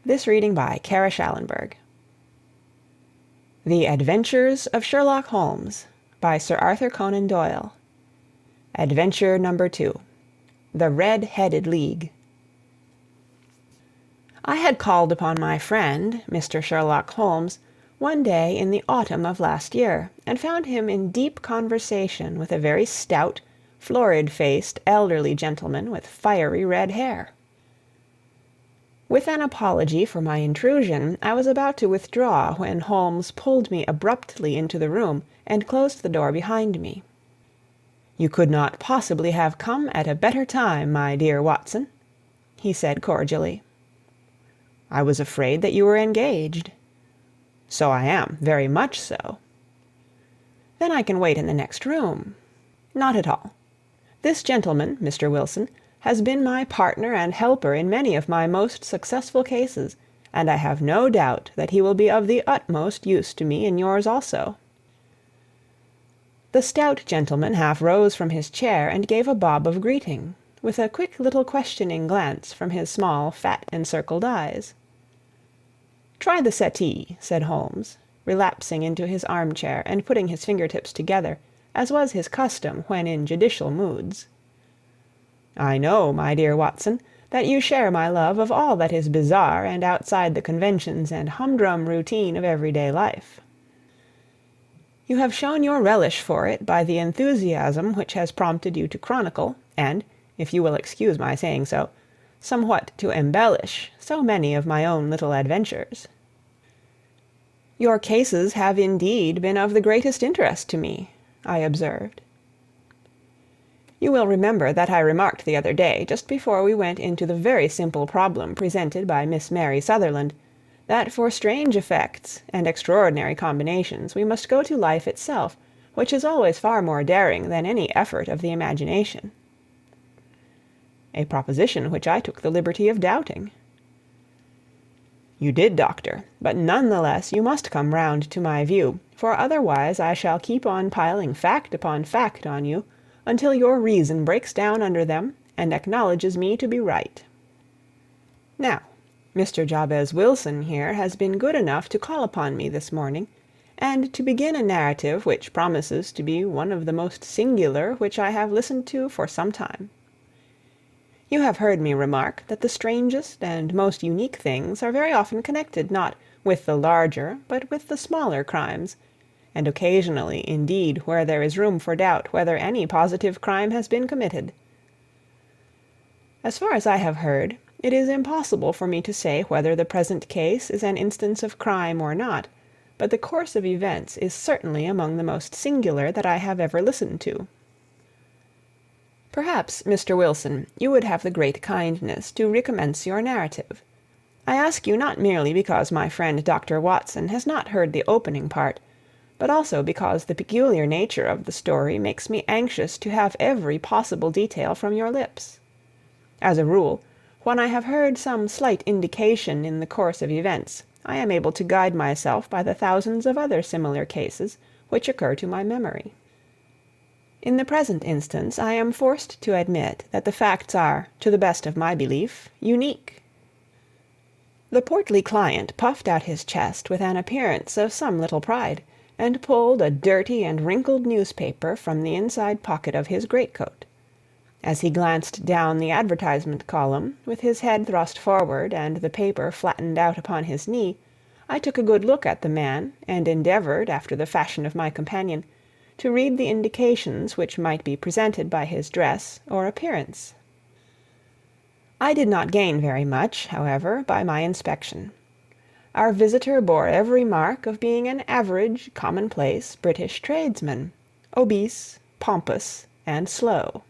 This reading by Kara Schallenberg. The Adventures of Sherlock Holmes by Sir Arthur Conan Doyle. Adventure number 2. The Red-Headed League. I had called upon my friend, Mr. Sherlock Holmes, one day in the autumn of last year, and found him in deep conversation with a very stout, florid-faced, elderly gentleman with fiery red hair. With an apology for my intrusion, I was about to withdraw when Holmes pulled me abruptly into the room and closed the door behind me. "You could not possibly have come at a better time, my dear Watson," he said cordially. "I was afraid that you were engaged." "So I am, very much so." "Then I can wait in the next room." "Not at all. This gentleman, Mr. Wilson, has been my partner and helper in many of my most successful cases, and I have no doubt that he will be of the utmost use to me in yours also." The stout gentleman half rose from his chair and gave a bob of greeting, with a quick little questioning glance from his small, fat, encircled eyes. "Try the settee," said Holmes, relapsing into his armchair and putting his fingertips together, as was his custom when in judicial moods. "I know, my dear Watson, that you share my love of all that is bizarre and outside the conventions and humdrum routine of everyday life. You have shown your relish for it by the enthusiasm which has prompted you to chronicle, and, if you will excuse my saying so, somewhat to embellish so many of my own little adventures. Your cases have indeed been of the greatest interest to me," I observed. You will remember that I remarked the other day, just before we went into the very simple problem presented by Miss Mary Sutherland, that for strange effects and extraordinary combinations we must go to life itself, which is always far more daring than any effort of the imagination. A proposition which I took the liberty of doubting. You did, Doctor, but none the less you must come round to my view, for otherwise I shall keep on piling fact upon fact on you, until your reason breaks down under them and acknowledges me to be right. Now, Mr. Jabez Wilson here has been good enough to call upon me this morning, and to begin a narrative which promises to be one of the most singular which I have listened to for some time. You have heard me remark that the strangest and most unique things are very often connected not with the larger but with the smaller crimes, and occasionally, indeed, where there is room for doubt whether any positive crime has been committed. As far as I have heard, it is impossible for me to say whether the present case is an instance of crime or not, but the course of events is certainly among the most singular that I have ever listened to. Perhaps, Mr. Wilson, you would have the great kindness to recommence your narrative. I ask you not merely because my friend Dr. Watson has not heard the opening part, but also because the peculiar nature of the story makes me anxious to have every possible detail from your lips. As a rule, when I have heard some slight indication in the course of events, I am able to guide myself by the thousands of other similar cases which occur to my memory. In the present instance, I am forced to admit that the facts are, to the best of my belief, unique. The portly client puffed out his chest with an appearance of some little pride, and pulled a dirty and wrinkled newspaper from the inside pocket of his greatcoat. As he glanced down the advertisement column, with his head thrust forward and the paper flattened out upon his knee, I took a good look at the man, and endeavored, after the fashion of my companion, to read the indications which might be presented by his dress or appearance. I did not gain very much, however, by my inspection. Our visitor bore every mark of being an average, commonplace British tradesman, obese, pompous, and slow.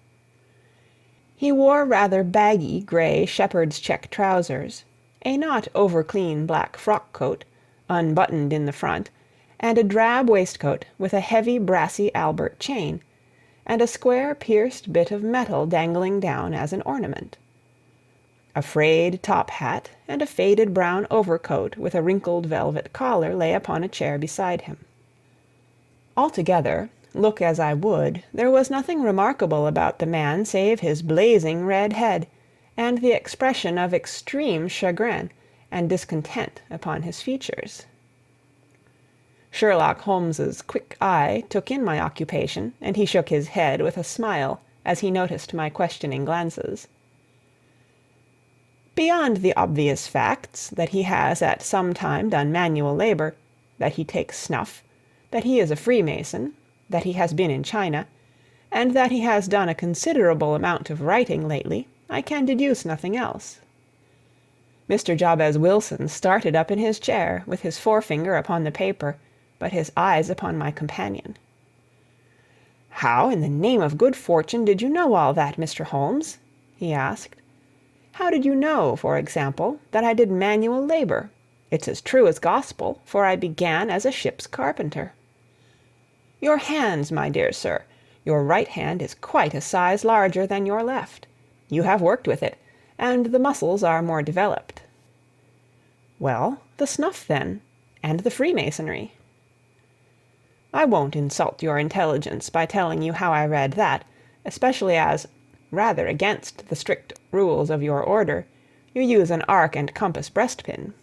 He wore rather baggy grey shepherd's check trousers, a not over-clean black frock-coat, unbuttoned in the front, and a drab waistcoat with a heavy brassy Albert chain, and a square pierced bit of metal dangling down as an ornament. A frayed top hat and a faded brown overcoat with a wrinkled velvet collar lay upon a chair beside him. Altogether, look as I would, there was nothing remarkable about the man save his blazing red head, and the expression of extreme chagrin, and discontent upon his features. Sherlock Holmes's quick eye took in my occupation, and he shook his head with a smile as he noticed my questioning glances. Beyond the obvious facts that he has at some time done manual labor, that he takes snuff, that he is a Freemason, that he has been in China, and that he has done a considerable amount of writing lately, I can deduce nothing else. Mr. Jabez Wilson started up in his chair, with his forefinger upon the paper, but his eyes upon my companion. "How, in the name of good fortune, did you know all that, Mr. Holmes?" he asked. "How did you know, for example, that I did manual labor? It's as true as gospel, for I began as a ship's carpenter." "Your hands, my dear sir. Your right hand is quite a size larger than your left. You have worked with it, and the muscles are more developed." "Well, the snuff, then, and the Freemasonry." "I won't insult your intelligence by telling you how I read that, especially as, rather against the strict rules of your order, you use an arc and compass breastpin."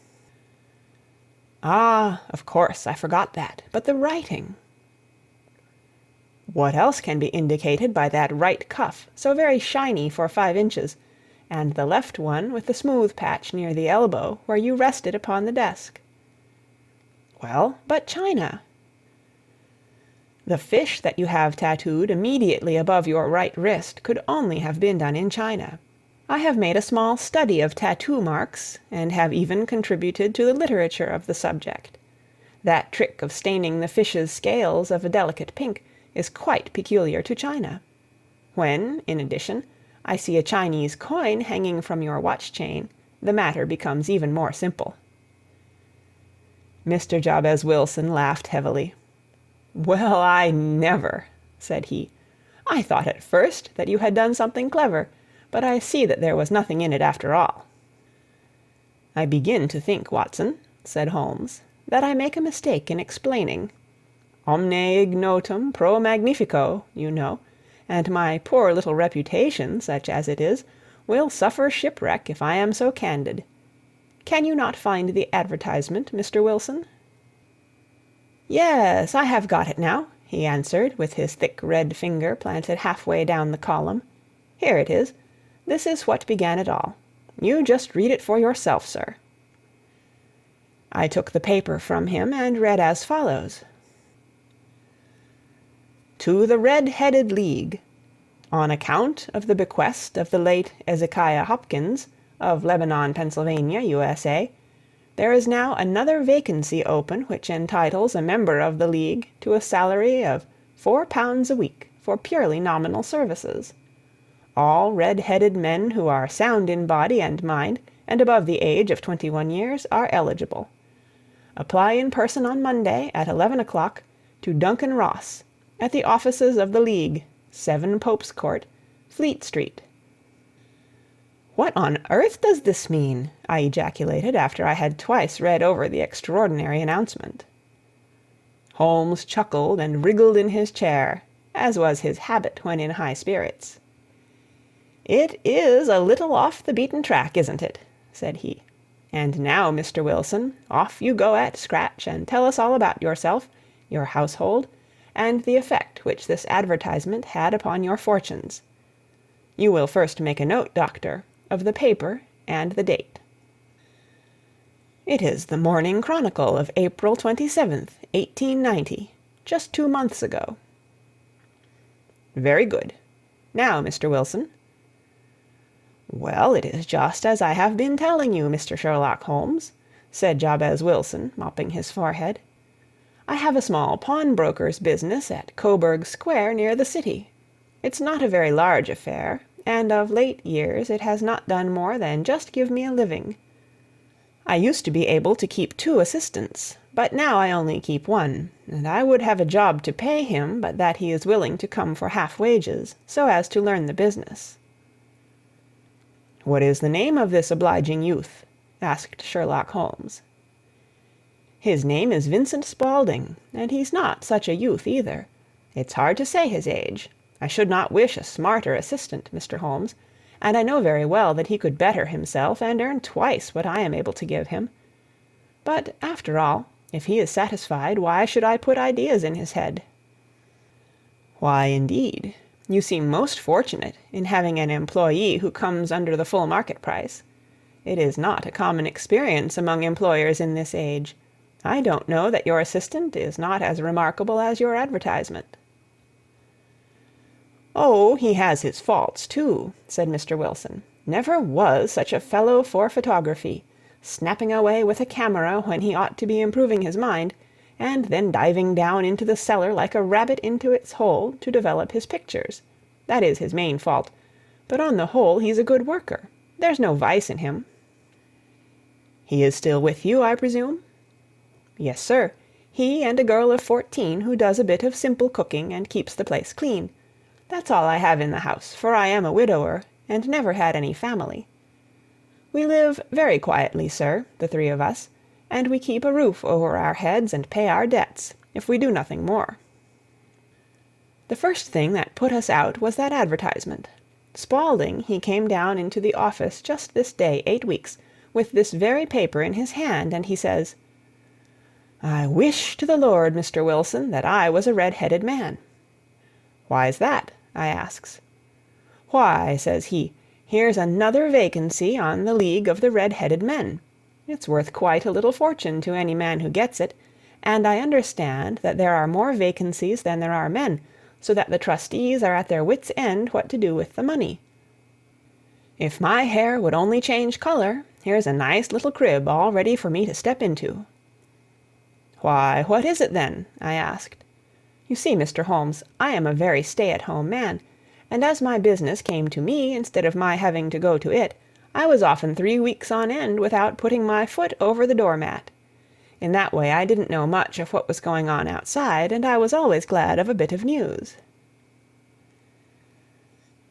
"Ah, of course, I forgot that. But the writing?" "What else can be indicated by that right cuff, so very shiny for 5 inches, and the left one with the smooth patch near the elbow where you rested upon the desk?" "Well, but China?" "The fish that you have tattooed immediately above your right wrist could only have been done in China. I have made a small study of tattoo marks, and have even contributed to the literature of the subject. That trick of staining the fish's scales of a delicate pink is quite peculiar to China. When, in addition, I see a Chinese coin hanging from your watch-chain, the matter becomes even more simple." Mr. Jabez Wilson laughed heavily. "Well, I never!" said he. "I thought at first that you had done something clever, but I see that there was nothing in it after all." "I begin to think, Watson," said Holmes, "that I make a mistake in explaining. Omne ignotum pro magnifico, you know, and my poor little reputation, such as it is, will suffer shipwreck if I am so candid. Can you not find the advertisement, Mr. Wilson?" "Yes, I have got it now," he answered, with his thick red finger planted halfway down the column. "Here it is. This is what began it all. You just read it for yourself, sir." I took the paper from him and read as follows: "To the Red-Headed League. On account of the bequest of the late Ezekiah Hopkins, of Lebanon, Pennsylvania, USA, there is now another vacancy open which entitles a member of the League to a salary of £4 a week for purely nominal services. All red-headed men who are sound in body and mind and above the age of 21 years are eligible. Apply in person on Monday at 11 o'clock to Duncan Ross, at the offices of the League, 7 Pope's Court, Fleet Street." "What on earth does this mean?" I ejaculated after I had twice read over the extraordinary announcement. Holmes chuckled and wriggled in his chair, as was his habit when in high spirits. "It is a little off the beaten track, isn't it?" said he. "And now, Mr. Wilson, off you go at scratch and tell us all about yourself, your household, and the effect which this advertisement had upon your fortunes. You will first make a note, Doctor, of the paper and the date." "It is the Morning Chronicle of April 27th, 1890, just 2 months ago." "Very good. Now, Mr. Wilson." "Well, it is just as I have been telling you, Mr. Sherlock Holmes," said Jabez Wilson, mopping his forehead. "I have a small pawnbroker's business at Coburg Square, near the city. It's not a very large affair, and of late years it has not done more than just give me a living. I used to be able to keep 2 assistants, but now I only keep 1, and I would have a job to pay him but that he is willing to come for half wages, so as to learn the business." "What is the name of this obliging youth?" asked Sherlock Holmes. "His name is Vincent Spaulding, and he's not such a youth either. It's hard to say his age. I should not wish a smarter assistant, Mr. Holmes, and I know very well that he could better himself and earn twice what I am able to give him. But, after all, if he is satisfied, why should I put ideas in his head?" "Why, indeed? You seem most fortunate in having an employee who comes under the full market price. It is not a common experience among employers in this age. I don't know that your assistant is not as remarkable as your advertisement." "Oh, he has his faults, too," said Mr. Wilson. "Never was such a fellow for photography, snapping away with a camera when he ought to be improving his mind, and then diving down into the cellar like a rabbit into its hole to develop his pictures. That is his main fault, but on the whole he's a good worker. There's no vice in him." "He is still with you, I presume?" "Yes, sir. He and a girl of 14 who does a bit of simple cooking and keeps the place clean. That's all I have in the house, for I am a widower, and never had any family. We live very quietly, sir, the three of us, and we keep a roof over our heads and pay our debts, if we do nothing more." The first thing that put us out was that advertisement. Spaulding, he came down into the office just this day 8 weeks, with this very paper in his hand, and he says, "I wish to the Lord, Mr. Wilson, that I was a red-headed man." "Why's that?" I asks. "Why," says he, "here's another vacancy on the League of the Red-Headed Men. It's worth quite a little fortune to any man who gets it, and I understand that there are more vacancies than there are men, so that the trustees are at their wits' end what to do with the money. If my hair would only change color, here's a nice little crib all ready for me to step into." "Why, what is it then?" I asked. You see, Mr. Holmes, I am a very stay-at-home man, and as my business came to me instead of my having to go to it, I was often 3 weeks on end without putting my foot over the doormat. In that way I didn't know much of what was going on outside, and I was always glad of a bit of news."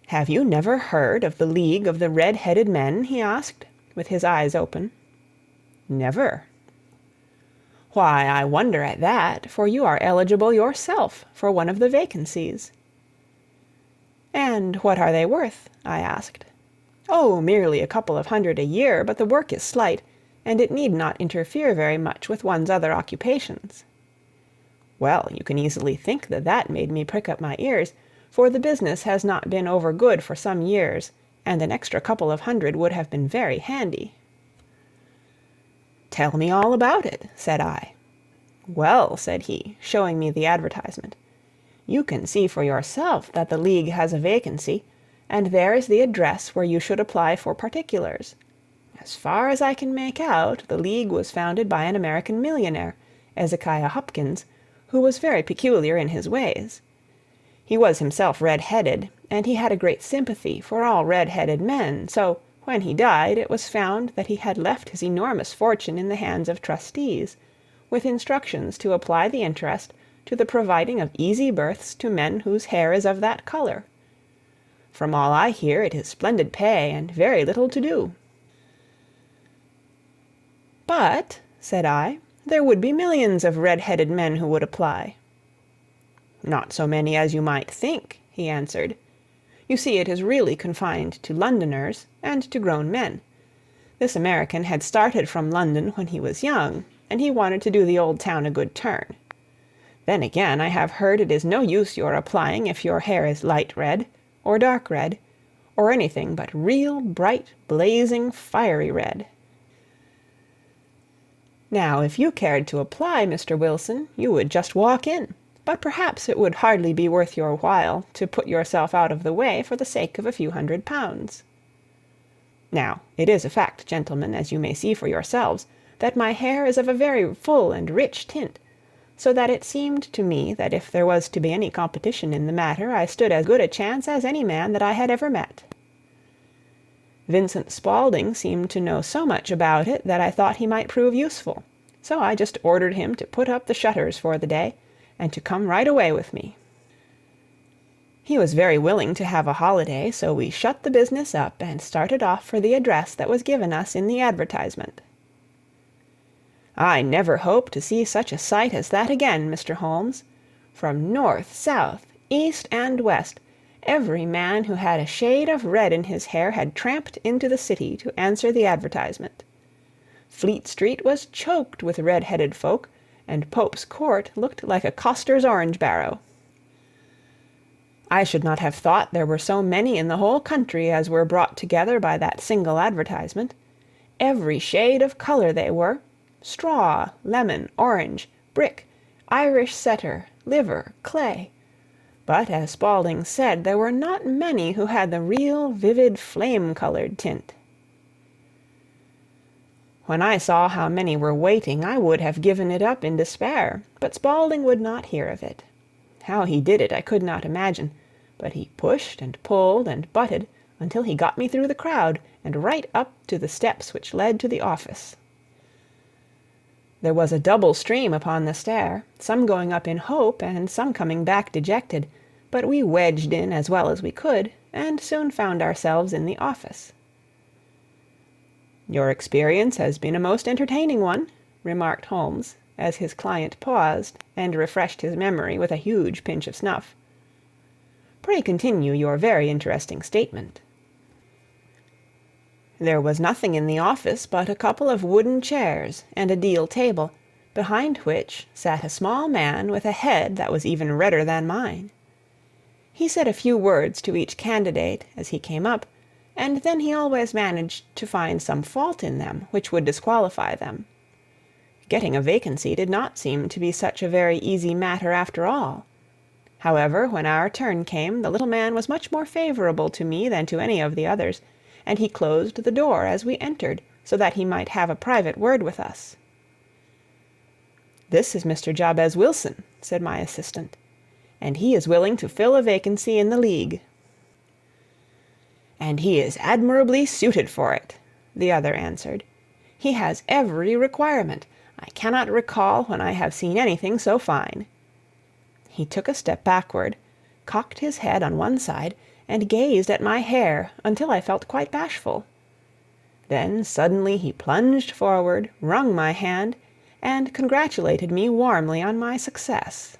"Have you never heard of the League of the Red-Headed Men?" he asked, with his eyes open. "Never." "Why, I wonder at that, for you are eligible yourself for one of the vacancies." "And what are they worth?" I asked. "Oh, merely a couple of hundred a year, but the work is slight, and it need not interfere very much with one's other occupations." Well, you can easily think that that made me prick up my ears, for the business has not been over good for some years, and an extra couple of hundred would have been very handy. "Tell me all about it," said I. "Well," said he, showing me the advertisement, "you can see for yourself that the League has a vacancy, and there is the address where you should apply for particulars. As far as I can make out, the League was founded by an American millionaire, Ezekiah Hopkins, who was very peculiar in his ways. He was himself red-headed, and he had a great sympathy for all red-headed men, so when he died it was found that he had left his enormous fortune in the hands of trustees, with instructions to apply the interest to the providing of easy berths to men whose hair is of that color. From all I hear, it is splendid pay and very little to do." "But," said I, "there would be millions of red-headed men who would apply." "Not so many as you might think," he answered. "You see, it is really confined to Londoners and to grown men. This American had started from London when he was young, and he wanted to do the old town a good turn. Then again, I have heard it is no use your applying if your hair is light red, or dark red, or anything but real bright, blazing, fiery red. Now, if you cared to apply, Mr. Wilson, you would just walk in, but perhaps it would hardly be worth your while to put yourself out of the way for the sake of a few £100. Now, it is a fact, gentlemen, as you may see for yourselves, that my hair is of a very full and rich tint, so that it seemed to me that if there was to be any competition in the matter, I stood as good a chance as any man that I had ever met. Vincent Spaulding seemed to know so much about it that I thought he might prove useful, so I just ordered him to put up the shutters for the day, and to come right away with me. He was very willing to have a holiday, so we shut the business up and started off for the address that was given us in the advertisement. I never hope to see such a sight as that again, Mr. Holmes. From north, south, east, and west, Every man who had a shade of red in his hair had tramped into the city to answer the advertisement. Fleet Street was choked with red-headed folk, and Pope's Court looked like a coster's orange barrow. I should not have thought there were so many in the whole country as were brought together by that single advertisement. Every shade of colour they were: straw, lemon, orange, brick, Irish setter, liver, clay. But, as Spaulding said, there were not many who had the real vivid flame-coloured tint. When I saw how many were waiting, I would have given it up in despair, but Spaulding would not hear of it. How he did it I could not imagine, but he pushed and pulled and butted until he got me through the crowd and right up to the steps which led to the office. There was a double stream upon the stair, some going up in hope and some coming back dejected, but we wedged in as well as we could, and soon found ourselves in the office. "Your experience has been a most entertaining one," remarked Holmes, as his client paused and refreshed his memory with a huge pinch of snuff. "Pray continue your very interesting statement." There was nothing in the office but a couple of wooden chairs and a deal table, behind which sat a small man with a head that was even redder than mine. He said a few words to each candidate as he came up, and then he always managed to find some fault in them which would disqualify them. Getting a vacancy did not seem to be such a very easy matter after all. However, when our turn came, the little man was much more favourable to me than to any of the others, and he closed the door as we entered, so that he might have a private word with us. "This is Mr. Jabez Wilson," said my assistant, "and he is willing to fill a vacancy in the League." "And he is admirably suited for it," the other answered. "He has every requirement. I cannot recall when I have seen anything so fine." He took a step backward, cocked his head on one side, and gazed at my hair until I felt quite bashful. Then suddenly he plunged forward, wrung my hand, and congratulated me warmly on my success.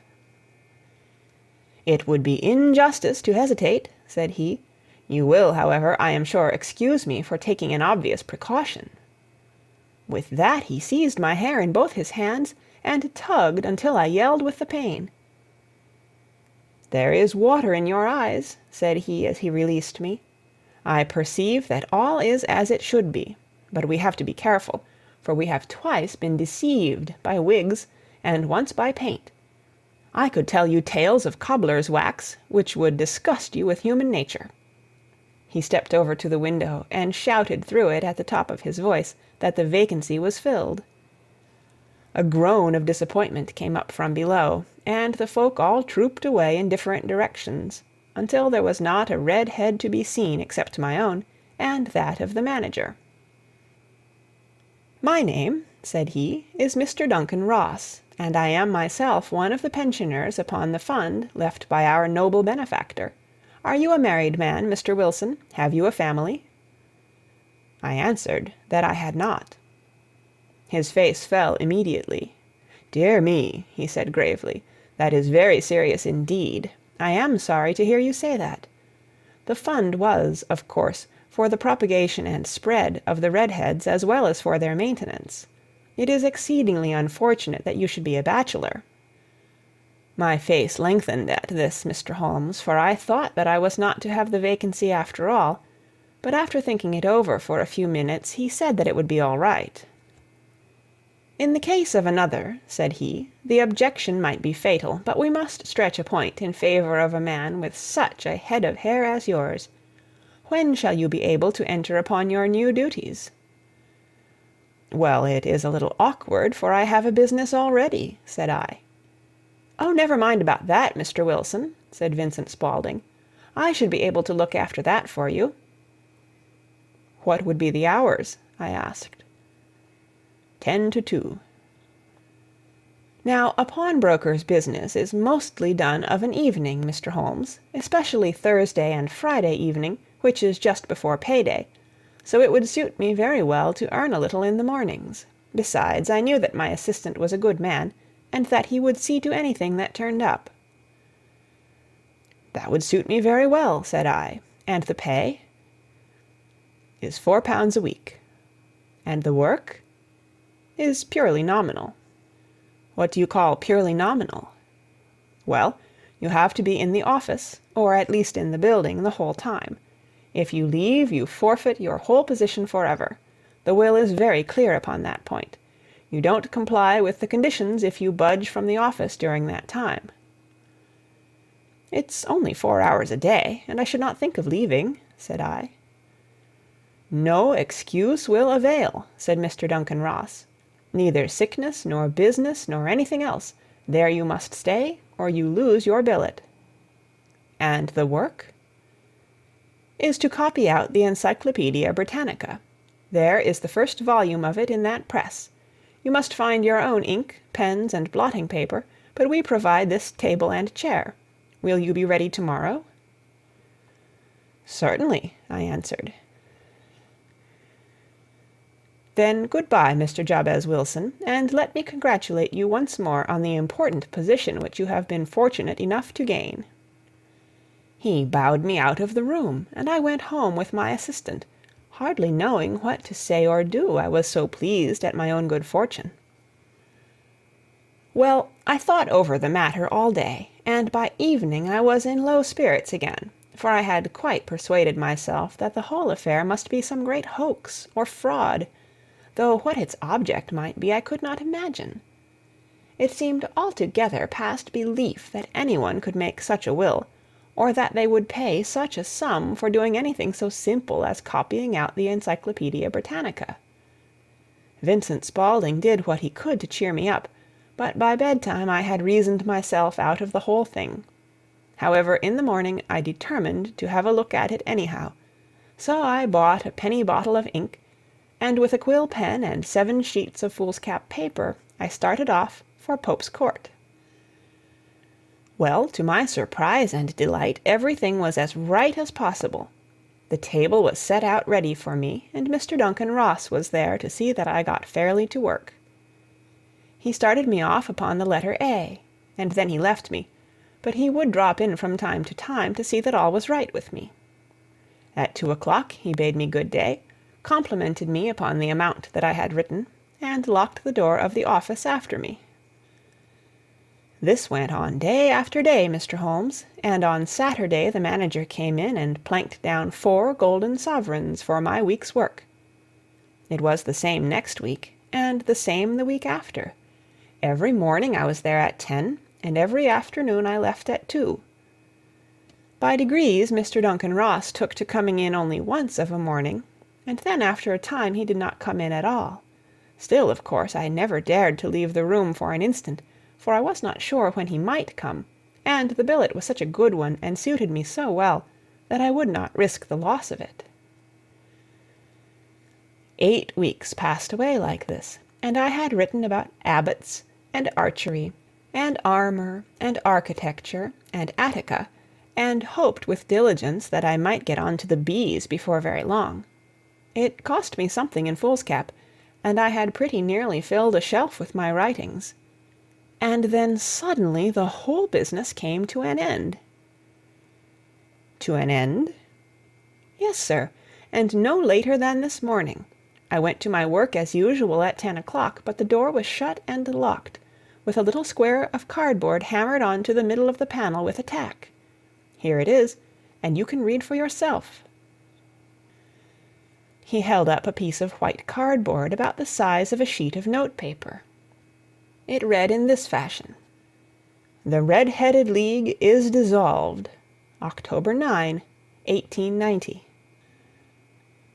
"It would be injustice to hesitate," said he. "You will, however, I am sure, excuse me for taking an obvious precaution." With that he seized my hair in both his hands and tugged until I yelled with the pain. "There is water in your eyes," said he as he released me. "I perceive that all is as it should be, but we have to be careful, for we have twice been deceived by wigs and once by paint. I could tell you tales of cobbler's wax which would disgust you with human nature." He stepped over to the window and shouted through it at the top of his voice that the vacancy was filled. A groan of disappointment came up from below, and the folk all trooped away in different directions, until there was not a red head to be seen except my own, and that of the manager. "My name," said he, "is Mr. Duncan Ross, and I am myself one of the pensioners upon the fund left by our noble benefactor. Are you a married man, Mr. Wilson? Have you a family?" I answered that I had not. His face fell immediately. "Dear me," he said gravely, "that is very serious indeed. I am sorry to hear you say that. The fund was, of course, for the propagation and spread of the redheads as well as for their maintenance. It is exceedingly unfortunate that you should be a bachelor." My face lengthened at this, Mr. Holmes, for I thought that I was not to have the vacancy after all, but after thinking it over for a few minutes, he said that it would be all right. "In the case of another," said he, "the objection might be fatal, but we must stretch a point in favor of a man with such a head of hair as yours. When shall you be able to enter upon your new duties?" "Well, it is a little awkward, for I have a business already," said I. "Oh, never mind about that, Mr. Wilson," said Vincent Spaulding. "I should be able to look after that for you." "What would be the hours?" I asked. 10 to 2. Now, a pawnbroker's business is mostly done of an evening, Mr. Holmes, especially Thursday and Friday evening, which is just before payday, so it would suit me very well to earn a little in the mornings. Besides, I knew that my assistant was a good man, and that he would see to anything that turned up. "That would suit me very well," said I. "And the pay?" "Is £4 a week." "And the work?" "Is purely nominal." "What do you call purely nominal?" "Well, you have to be in the office, or at least in the building, the whole time. If you leave, you forfeit your whole position forever. The will is very clear upon that point. You don't comply with the conditions if you budge from the office during that time." "It's only 4 hours a day, and I should not think of leaving," said I. "No excuse will avail," said Mr. Duncan Ross. "Neither sickness, nor business, nor anything else. There you must stay, or you lose your billet." "And the work?" "Is to copy out the Encyclopaedia Britannica. There is the first volume of it in that press. You must find your own ink, pens, and blotting paper, but we provide this table and chair. Will you be ready tomorrow?" "Certainly," I answered. "Then good-bye, Mr. Jabez Wilson, and let me congratulate you once more on the important position which you have been fortunate enough to gain." He bowed me out of the room, and I went home with my assistant, hardly knowing what to say or do, I was so pleased at my own good fortune. Well, I thought over the matter all day, and by evening I was in low spirits again, for I had quite persuaded myself that the whole affair must be some great hoax or fraud, though what its object might be I could not imagine. It seemed altogether past belief that anyone could make such a will, or that they would pay such a sum for doing anything so simple as copying out the Encyclopaedia Britannica. Vincent Spaulding did what he could to cheer me up, but by bedtime I had reasoned myself out of the whole thing. However, in the morning I determined to have a look at it anyhow, so I bought a penny bottle of ink, and with a quill pen and 7 sheets of foolscap paper I started off for Pope's Court. Well, to my surprise and delight, everything was as right as possible. The table was set out ready for me, and Mr. Duncan Ross was there to see that I got fairly to work. He started me off upon the letter A, and then he left me, but he would drop in from time to see that all was right with me. At 2 o'clock he bade me good day, complimented me upon the amount that I had written, and locked the door of the office after me. This went on day after day, Mr. Holmes, and on Saturday the manager came in and planked down 4 golden sovereigns for my week's work. It was the same next week, and the same the week after. Every morning I was there at 10, and every afternoon I left at 2. By degrees Mr. Duncan Ross took to coming in only once of a morning, and then after a time he did not come in at all. Still, of course, I never dared to leave the room for an instant, for I was not sure when he might come, and the billet was such a good one and suited me so well that I would not risk the loss of it. 8 weeks passed away like this, and I had written about abbots, and archery, and armor, and architecture, and Attica, and hoped with diligence that I might get on to the bees before very long. It cost me something in foolscap, and I had pretty nearly filled a shelf with my writings. And then suddenly the whole business came to an end. To an end? Yes, sir, and no later than this morning. I went to my work as usual at 10 o'clock, but the door was shut and locked, with a little square of cardboard hammered on to the middle of the panel with a tack. Here it is, and you can read for yourself. He held up a piece of white cardboard about the size of a sheet of notepaper. It read in this fashion: "The Red-Headed League is dissolved. October 9, 1890.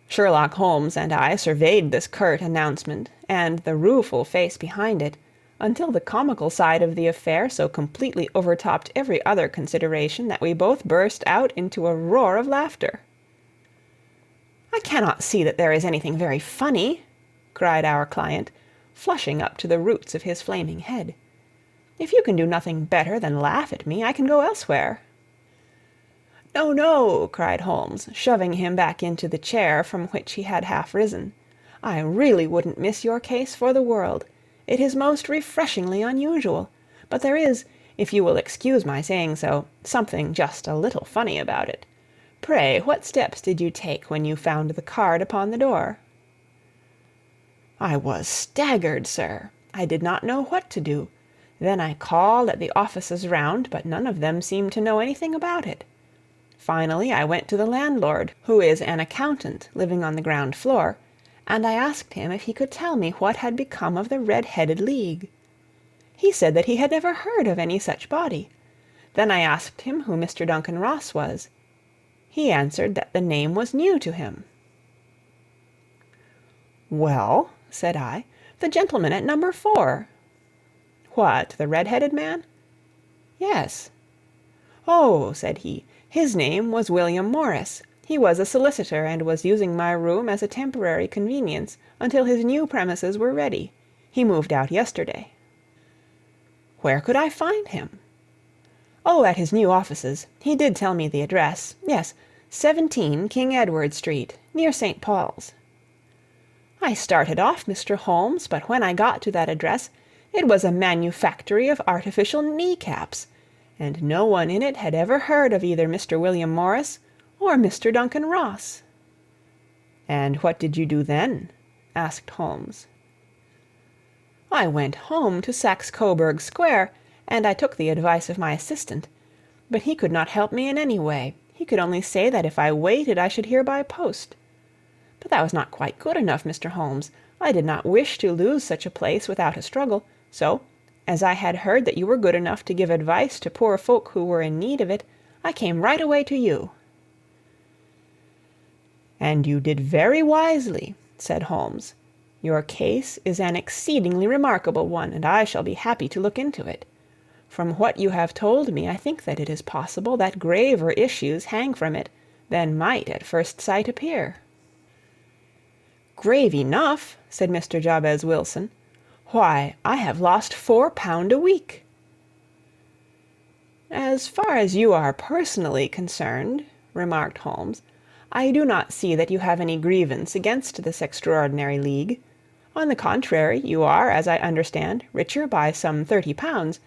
Sherlock Holmes and I surveyed this curt announcement, and the rueful face behind it, until the comical side of the affair so completely overtopped every other consideration that we both burst out into a roar of laughter. "I cannot see that there is anything very funny," cried our client, flushing up to the roots of his flaming head. "If you can do nothing better than laugh at me, I can go elsewhere." "No, no," cried Holmes, shoving him back into the chair from which he had half risen. "I really wouldn't miss your case for the world. It is most refreshingly unusual. But there is, if you will excuse my saying so, something just a little funny about it. Pray, what steps did you take when you found the card upon the door?" "I was staggered, sir. I did not know what to do. Then I called at the offices round, but none of them seemed to know anything about it. Finally, I went to the landlord, who is an accountant living on the ground floor, and I asked him if he could tell me what had become of the Red-headed League. He said that he had never heard of any such body. Then I asked him who Mr. Duncan Ross was. He answered that the name was new to him. "Well," said I, "the gentleman at number 4. "What, the red-headed man?" "Yes." "Oh," said he, "his name was William Morris. He was a solicitor, and was using my room as a temporary convenience until his new premises were ready. He moved out yesterday." "Where could I find him?" "Oh, at his new offices. He did tell me the address. Yes, 17 King Edward Street, near St. Paul's." I started off, Mr. Holmes, but when I got to that address, it was a manufactory of artificial knee-caps, and no one in it had ever heard of either Mr. William Morris or Mr. Duncan Ross." "And what did you do then?" asked Holmes. "I went home to Saxe-Coburg Square, and I took the advice of my assistant. But he could not help me in any way. He could only say that if I waited I should hear by post. But that was not quite good enough, Mr. Holmes. I did not wish to lose such a place without a struggle, so, as I had heard that you were good enough to give advice to poor folk who were in need of it, I came right away to you." "And you did very wisely," said Holmes. "Your case is an exceedingly remarkable one, and I shall be happy to look into it. From what you have told me, I think that it is possible that graver issues hang from it than might at first sight appear." "Grave enough," said Mr. Jabez Wilson. "Why, I have lost £4 a week." "As far as you are personally concerned," remarked Holmes, "I do not see that you have any grievance against this extraordinary league. On the contrary, you are, as I understand, richer by some £30,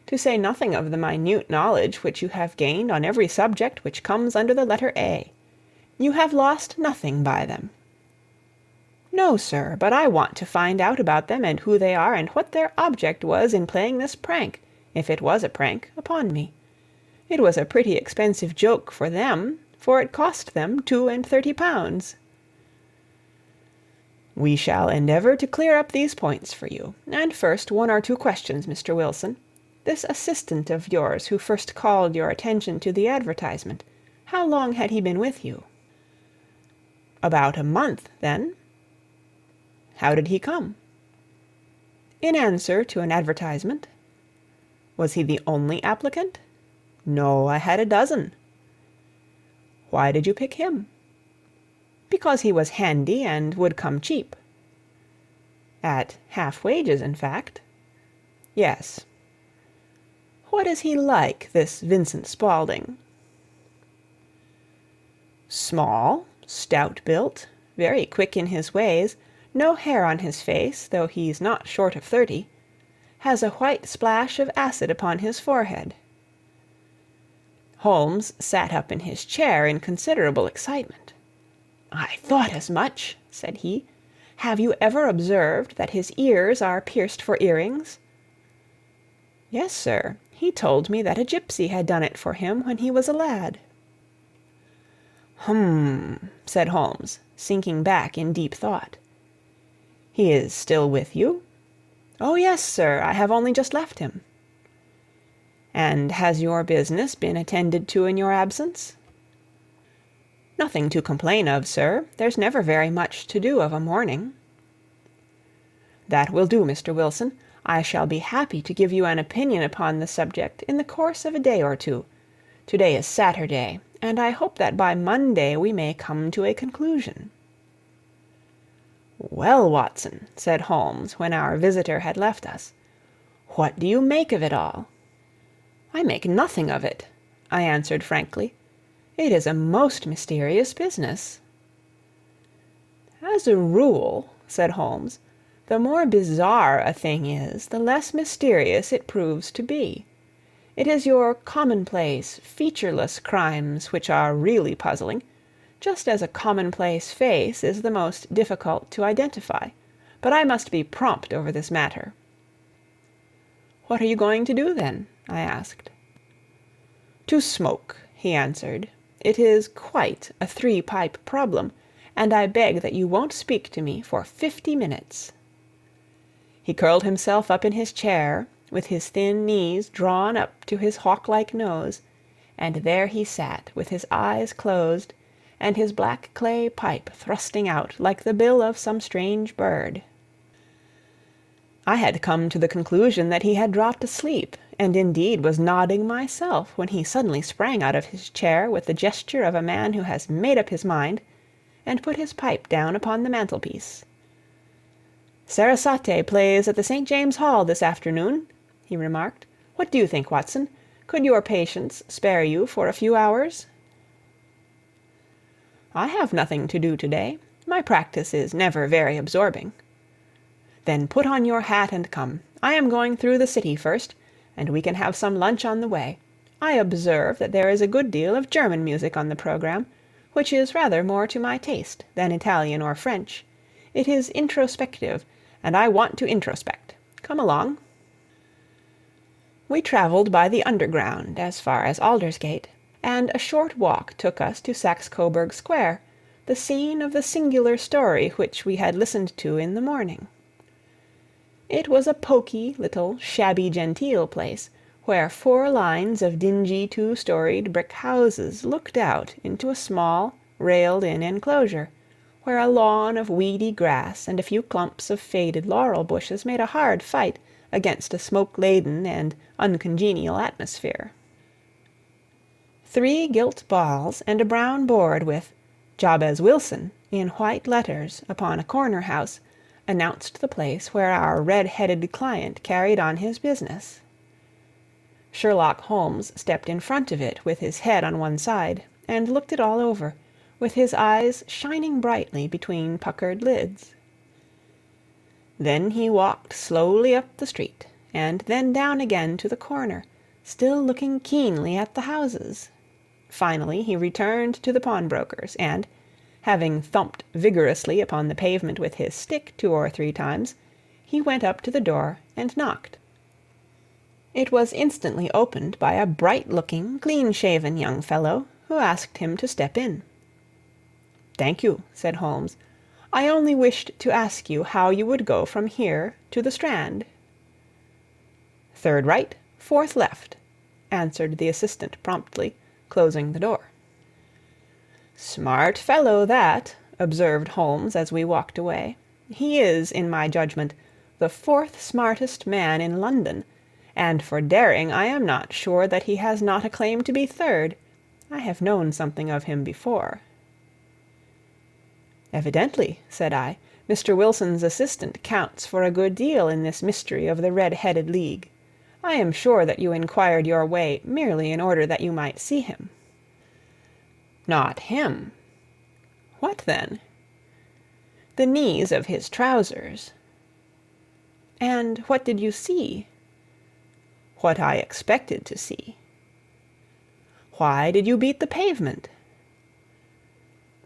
to say nothing of the minute knowledge which you have gained on every subject which comes under the letter A. You have lost nothing by them." "No, sir, but I want to find out about them, and who they are, and what their object was in playing this prank, if it was a prank, upon me. It was a pretty expensive joke for them, for it cost them £32. "We shall endeavor to clear up these points for you. And first, 1 or 2 questions, Mr. Wilson. This assistant of yours who first called your attention to the advertisement, how long had he been with you?" "About a month, then." "How did he come?" "In answer to an advertisement." "Was he the only applicant?" "No, I had a dozen." "Why did you pick him?" "Because he was handy and would come cheap." "At half wages, in fact?" "Yes." "What is he like, this Vincent Spaulding?" "Small, stout-built, very quick in his ways, no hair on his face, though he's not short of 30. Has a white splash of acid upon his forehead." Holmes sat up in his chair in considerable excitement. "I thought as much," said he. "Have you ever observed that his ears are pierced for earrings?" "Yes, sir. He told me that a gypsy had done it for him when he was a lad." "Hum," said Holmes, sinking back in deep thought. "He is still with you?" "Oh, yes, sir. I have only just left him." "And has your business been attended to in your absence?" "Nothing to complain of, sir. There's never very much to do of a morning." "That will do, Mr. Wilson. I shall be happy to give you an opinion upon the subject in the course of a day or two. To-day is Saturday, and I hope that by Monday we may come to a conclusion." "Well, Watson," said Holmes, when our visitor had left us, "what do you make of it all?" "I make nothing of it," I answered frankly. "It is a most mysterious business." "As a rule," said Holmes, "the more bizarre a thing is, the less mysterious it proves to be. It is your commonplace, featureless crimes which are really puzzling, just as a commonplace face is the most difficult to identify. But I must be prompt over this matter." "What are you going to do, then?" I asked. "To smoke," he answered. "It is quite a three-pipe problem, and I beg that you won't speak to me for 50 minutes." He curled himself up in his chair, with his thin knees drawn up to his hawk-like nose, and there he sat with his eyes closed, and his black clay pipe thrusting out like the bill of some strange bird. I had come to the conclusion that he had dropped asleep, and indeed was nodding myself, when he suddenly sprang out of his chair with the gesture of a man who has made up his mind, and put his pipe down upon the mantelpiece. "Sarasate plays at the St. James Hall this afternoon," he remarked. "What do you think, Watson? Could your patients spare you for a few hours?" "I have nothing to do to-day. My practice is never very absorbing." "Then put on your hat and come. I am going through the city first, and we can have some lunch on the way. I observe that there is a good deal of German music on the programme, which is rather more to my taste than Italian or French. It is introspective, and I want to introspect. Come along." We travelled by the Underground as far as Aldersgate, and a short walk took us to Saxe-Coburg Square, the scene of the singular story which we had listened to in the morning. It was a poky, little, shabby-genteel place, where 4 lines of dingy two-storied brick houses looked out into a small, railed-in enclosure, where a lawn of weedy grass and a few clumps of faded laurel bushes made a hard fight against a smoke-laden and uncongenial atmosphere. 3 gilt balls and a brown board with "Jabez Wilson" in white letters upon a corner house announced the place where our red-headed client carried on his business. Sherlock Holmes stepped in front of it with his head on one side, and looked it all over, with his eyes shining brightly between puckered lids. Then he walked slowly up the street, and then down again to the corner, still looking keenly at the houses. Finally he returned to the pawnbroker's, and, having thumped vigorously upon the pavement with his stick 2 or 3 times, he went up to the door and knocked. It was instantly opened by a bright-looking, clean-shaven young fellow, who asked him to step in. "Thank you," said Holmes. "I only wished to ask you how you would go from here to the Strand." "Third right, fourth left," answered the assistant promptly, closing the door. "Smart fellow, that," observed Holmes as we walked away. "He is, in my judgment, the 4th smartest man in London, and for daring I am not sure that he has not a claim to be 3rd. I have known something of him before." "Evidently," said I, "Mr. Wilson's assistant counts for a good deal in this mystery of the Red-Headed League. I am sure that you inquired your way merely in order that you might see him." "Not him." "What then?" "The knees of his trousers." "And what did you see?" "What I expected to see." "Why did you beat the pavement?"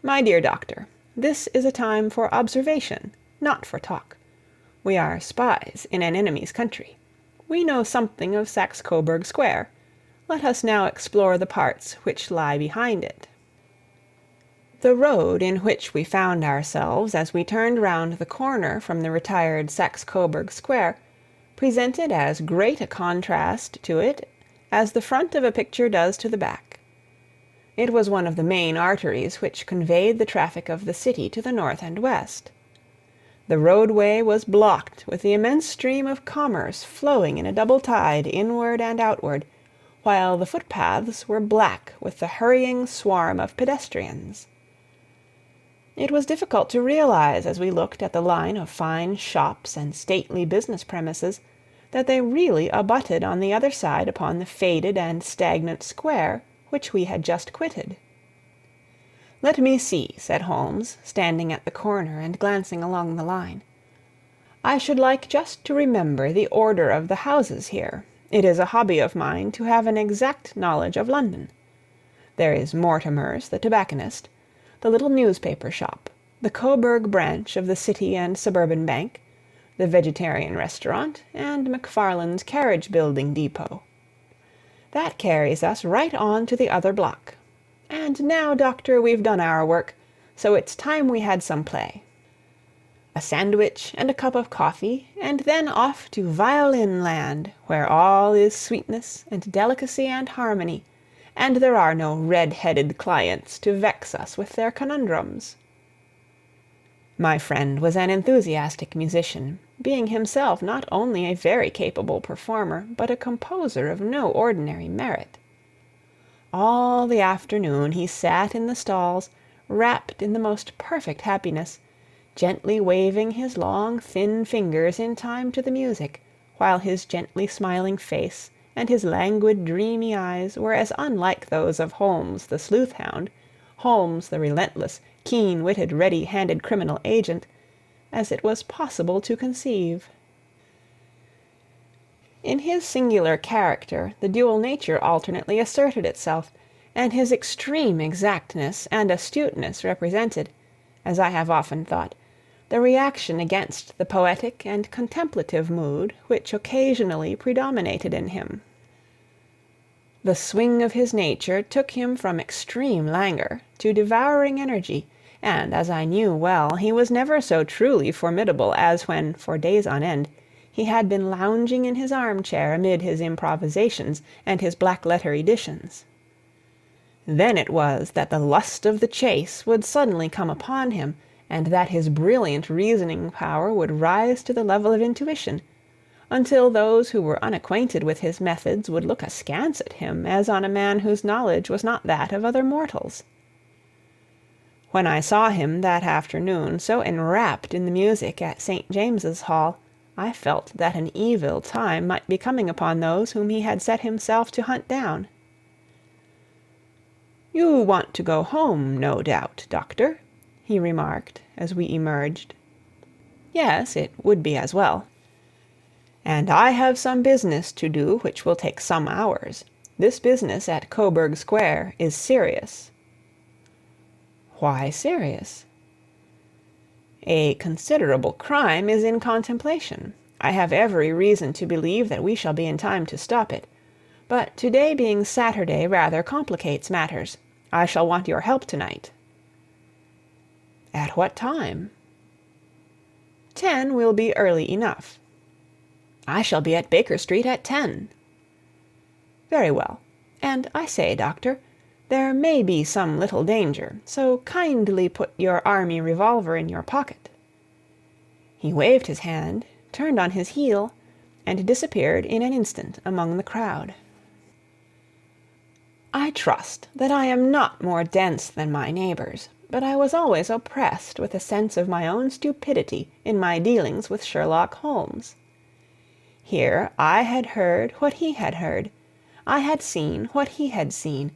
"My dear doctor, this is a time for observation, not for talk. We are spies in an enemy's country. We know something of Saxe-Coburg Square. Let us now explore the parts which lie behind it." The road in which we found ourselves as we turned round the corner from the retired Saxe-Coburg Square presented as great a contrast to it as the front of a picture does to the back. It was one of the main arteries which conveyed the traffic of the city to the north and west. The roadway was blocked with the immense stream of commerce flowing in a double tide inward and outward, while the footpaths were black with the hurrying swarm of pedestrians. It was difficult to realize, as we looked at the line of fine shops and stately business premises, that they really abutted on the other side upon the faded and stagnant square which we had just quitted. "Let me see," said Holmes, standing at the corner and glancing along the line. "I should like just to remember the order of the houses here, It is a hobby of mine to have an exact knowledge of London. There is Mortimer's, the tobacconist, the little newspaper shop, the Coburg branch of the City and Suburban Bank, the vegetarian restaurant, and McFarland's carriage-building depot. That carries us right on to the other block. And now, Doctor, we've done our work, so it's time we had some play. A sandwich and a cup of coffee, and then off to violin land, where all is sweetness and delicacy and harmony, and there are no red-headed clients to vex us with their conundrums. My friend was an enthusiastic musician, being himself not only a very capable performer, but a composer of no ordinary merit. All the afternoon he sat in the stalls, wrapped in the most perfect happiness, gently waving his long, thin fingers in time to the music, while his gently smiling face and his languid, dreamy eyes were as unlike those of Holmes the sleuth-hound, Holmes the relentless, keen-witted, ready-handed criminal agent, as it was possible to conceive. In his singular character the dual nature alternately asserted itself, and his extreme exactness and astuteness represented, as I have often thought, the reaction against the poetic and contemplative mood which occasionally predominated in him. The swing of his nature took him from extreme languor to devouring energy, and, as I knew well, he was never so truly formidable as when, for days on end, he had been lounging in his armchair amid his improvisations and his black-letter editions. Then it was that the lust of the chase would suddenly come upon him, and that his brilliant reasoning power would rise to the level of intuition, until those who were unacquainted with his methods would look askance at him as on a man whose knowledge was not that of other mortals. When I saw him that afternoon so enwrapped in the music at St. James's Hall, I felt that an evil time might be coming upon those whom he had set himself to hunt down. "You want to go home, no doubt, Doctor," he remarked as we emerged. "Yes, it would be as well." "And I have some business to do which will take some hours. This business at Coburg Square is serious." "Why serious?" "A considerable crime is in contemplation. I have every reason to believe that we shall be in time to stop it. But today being Saturday rather complicates matters. I shall want your help tonight." "At what time?" 10 will be early enough." "I shall be at Baker Street at 10." "Very well. And I say, Doctor, there may be some little danger, so kindly put your army revolver in your pocket." He waved his hand, turned on his heel, and disappeared in an instant among the crowd. I trust that I am not more dense than my neighbors, but I was always oppressed with a sense of my own stupidity in my dealings with Sherlock Holmes. Here I had heard what he had heard, I had seen what he had seen,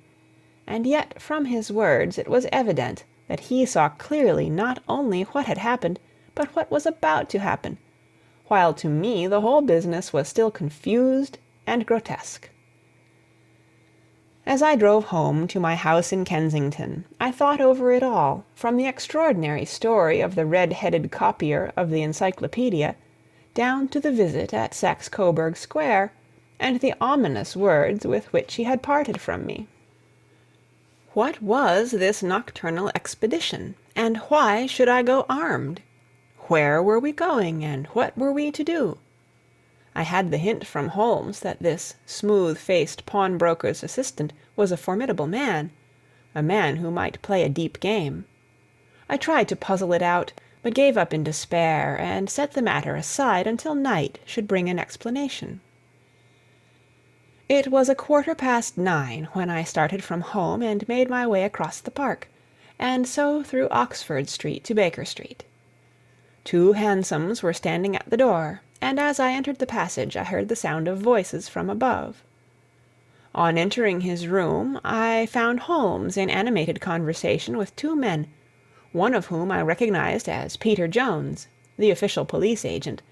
and yet from his words it was evident that he saw clearly not only what had happened, but what was about to happen, while to me the whole business was still confused and grotesque. As I drove home to my house in Kensington, I thought over it all, from the extraordinary story of the red-headed copier of the Encyclopedia, down to the visit at Saxe-Coburg Square, and the ominous words with which he had parted from me. What was this nocturnal expedition, and why should I go armed? Where were we going, and what were we to do? I had the hint from Holmes that this smooth-faced pawnbroker's assistant was a formidable man, a man who might play a deep game. I tried to puzzle it out, but gave up in despair, and set the matter aside until night should bring an explanation. It was 9:15 when I started from home and made my way across the park, and so through Oxford Street to Baker Street. 2 hansoms were standing at the door, and as I entered the passage I heard the sound of voices from above. On entering his room I found Holmes in animated conversation with 2 men, one of whom I recognized as Peter Jones, the official police agent,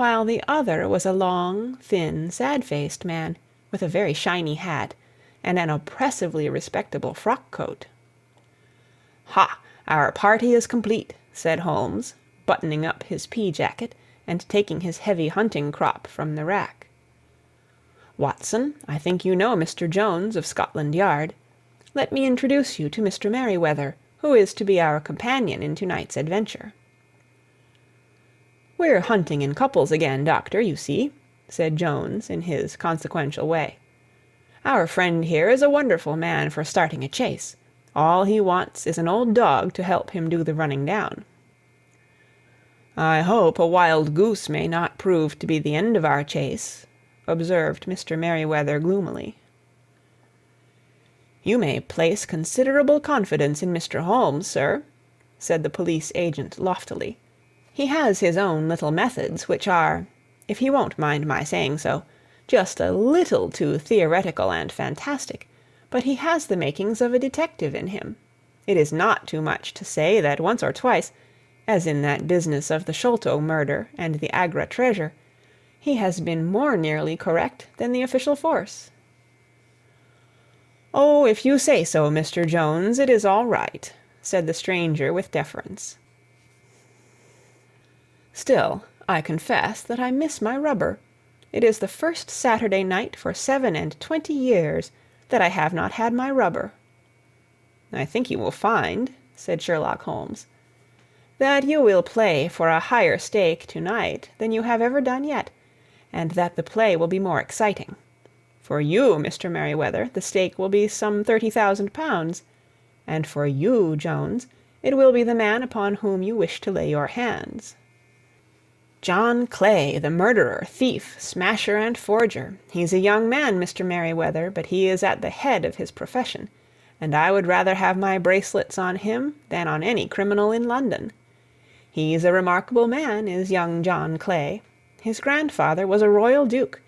while the other was a long, thin, sad-faced man, with a very shiny hat, and an oppressively respectable frock-coat. "Ha! Our party is complete," said Holmes, buttoning up his pea-jacket, and taking his heavy hunting-crop from the rack. "Watson, I think you know Mr. Jones of Scotland Yard. Let me introduce you to Mr. Merryweather, who is to be our companion in to-night's adventure." "We're hunting in couples again, Doctor, you see," said Jones in his consequential way. "Our friend here is a wonderful man for starting a chase. All he wants is an old dog to help him do the running down." "I hope a wild goose may not prove to be the end of our chase," observed Mr. Merryweather gloomily. "You may place considerable confidence in Mr. Holmes, sir," said the police agent loftily. "He has his own little methods, which are, if he won't mind my saying so, just a little too theoretical and fantastic, but he has the makings of a detective in him. It is not too much to say that once or twice, as in that business of the Sholto murder and the Agra treasure, he has been more nearly correct than the official force." "Oh, if you say so, Mr. Jones, it is all right," said the stranger with deference. "Still, I confess that I miss my rubber. It is the first Saturday night for 27 years that I have not had my rubber." "I think you will find," said Sherlock Holmes, "that you will play for a higher stake to-night than you have ever done yet, and that the play will be more exciting. For you, Mr. Merryweather, the stake will be some £30,000, and for you, Jones, it will be the man upon whom you wish to lay your hands. John Clay, the murderer, thief, smasher, and forger. He's a young man, Mr. Merryweather, but he is at the head of his profession, and I would rather have my bracelets on him than on any criminal in London. He's a remarkable man, is young John Clay. His grandfather was a royal duke,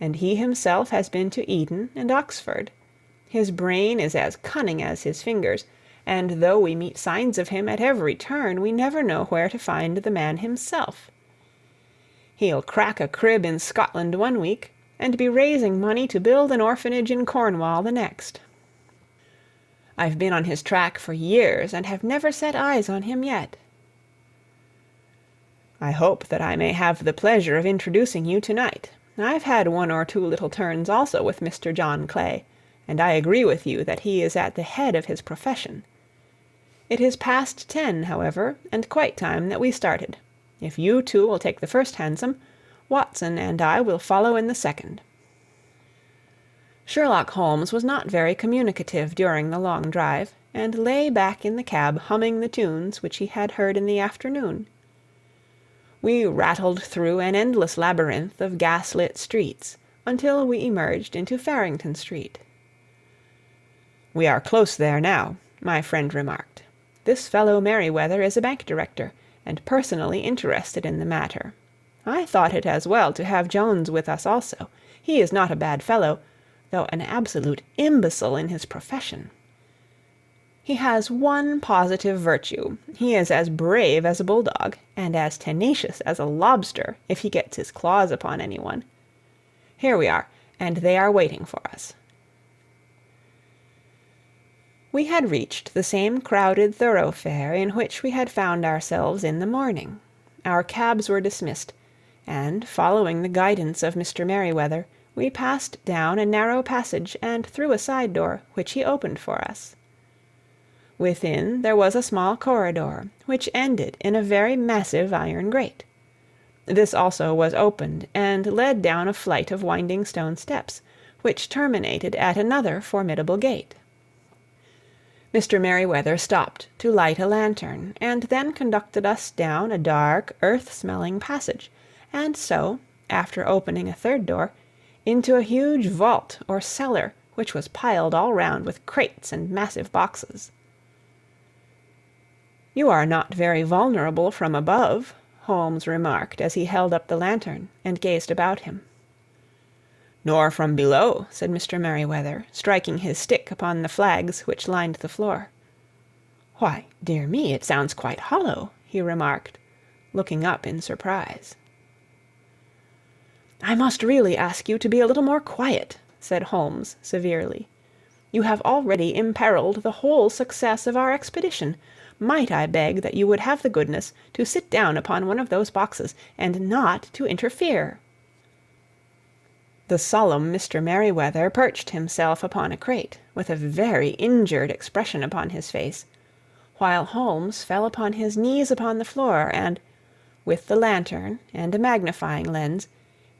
and he himself has been to Eton and Oxford. His brain is as cunning as his fingers, and though we meet signs of him at every turn, we never know where to find the man himself. He'll crack a crib in Scotland one week, and be raising money to build an orphanage in Cornwall the next. I've been on his track for years, and have never set eyes on him yet. I hope that I may have the pleasure of introducing you to-night. I've had one or two little turns also with Mr. John Clay, and I agree with you that he is at the head of his profession. It is past 10, however, and quite time that we started. If you two will take the first hansom, Watson and I will follow in the second." Sherlock Holmes was not very communicative during the long drive, and lay back in the cab humming the tunes which he had heard in the afternoon. We rattled through an endless labyrinth of gas-lit streets until we emerged into Farrington Street. "We are close there now," my friend remarked. "This fellow Merryweather is a bank director, and personally interested in the matter. I thought it as well to have Jones with us also. He is not a bad fellow, though an absolute imbecile in his profession. He has one positive virtue. He is as brave as a bulldog, and as tenacious as a lobster if he gets his claws upon anyone. Here we are, and they are waiting for us." We had reached the same crowded thoroughfare in which we had found ourselves in the morning. Our cabs were dismissed, and, following the guidance of Mr. Merryweather, we passed down a narrow passage and through a side door, which he opened for us. Within there was a small corridor, which ended in a very massive iron grate. This also was opened, and led down a flight of winding stone steps, which terminated at another formidable gate. Mr. Merryweather stopped to light a lantern, and then conducted us down a dark, earth-smelling passage, and so, after opening a third door, into a huge vault or cellar, which was piled all round with crates and massive boxes. "You are not very vulnerable from above," Holmes remarked as he held up the lantern and gazed about him. "Nor from below," said Mr. Merryweather, striking his stick upon the flags which lined the floor. "Why, dear me, it sounds quite hollow," he remarked, looking up in surprise. "I must really ask you to be a little more quiet," said Holmes severely. "You have already imperiled the whole success of our expedition. Might I beg that you would have the goodness to sit down upon one of those boxes, and not to interfere?" The solemn Mr. Merryweather perched himself upon a crate, with a very injured expression upon his face, while Holmes fell upon his knees upon the floor, and, with the lantern and a magnifying lens,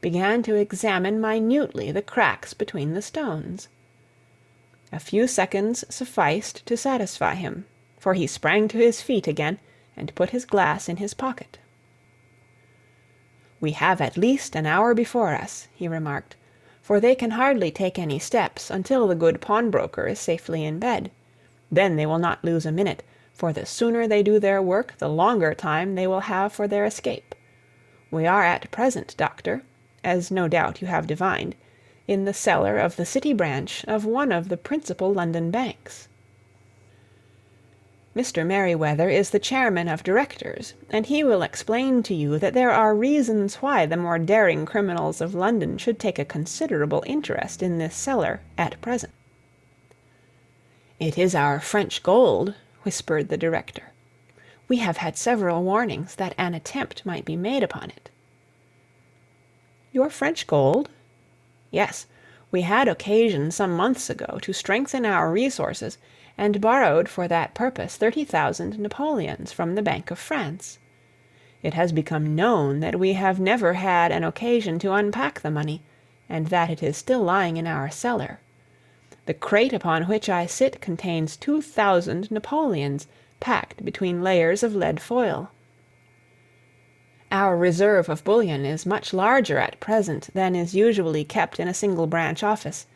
began to examine minutely the cracks between the stones. A few seconds sufficed to satisfy him, for he sprang to his feet again, and put his glass in his pocket. "We have at least an hour before us," he remarked, "for they can hardly take any steps until the good pawnbroker is safely in bed. Then they will not lose a minute, for the sooner they do their work the longer time they will have for their escape. We are at present, Doctor, as no doubt you have divined, in the cellar of the City branch of one of the principal London banks. Mr. Merryweather is the chairman of directors, and he will explain to you that there are reasons why the more daring criminals of London should take a considerable interest in this cellar at present." "It is our French gold," whispered the director. "We have had several warnings that an attempt might be made upon it." "Your French gold?" "Yes. We had occasion some months ago to strengthen our resources, and borrowed for that purpose 30,000 Napoleons from the Bank of France. It has become known that we have never had an occasion to unpack the money, and that it is still lying in our cellar. The crate upon which I sit contains 2,000 Napoleons, packed between layers of lead foil. Our reserve of bullion is much larger at present than is usually kept in a single branch office,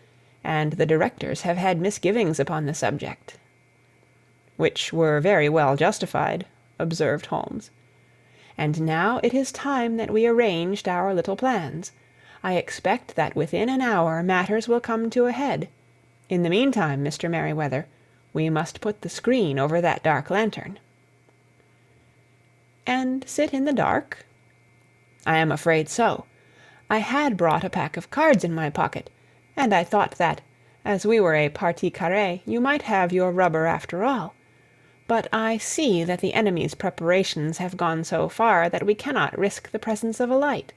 and the directors have had misgivings upon the subject." "Which were very well justified," observed Holmes. "And now it is time that we arranged our little plans. I expect that within an hour matters will come to a head. In the meantime, Mr. Merryweather, we must put the screen over that dark lantern." "And sit in the dark?" "I am afraid so. I had brought a pack of cards in my pocket, and I thought that, as we were a partie carrée, you might have your rubber after all. But I see that the enemy's preparations have gone so far that we cannot risk the presence of a light.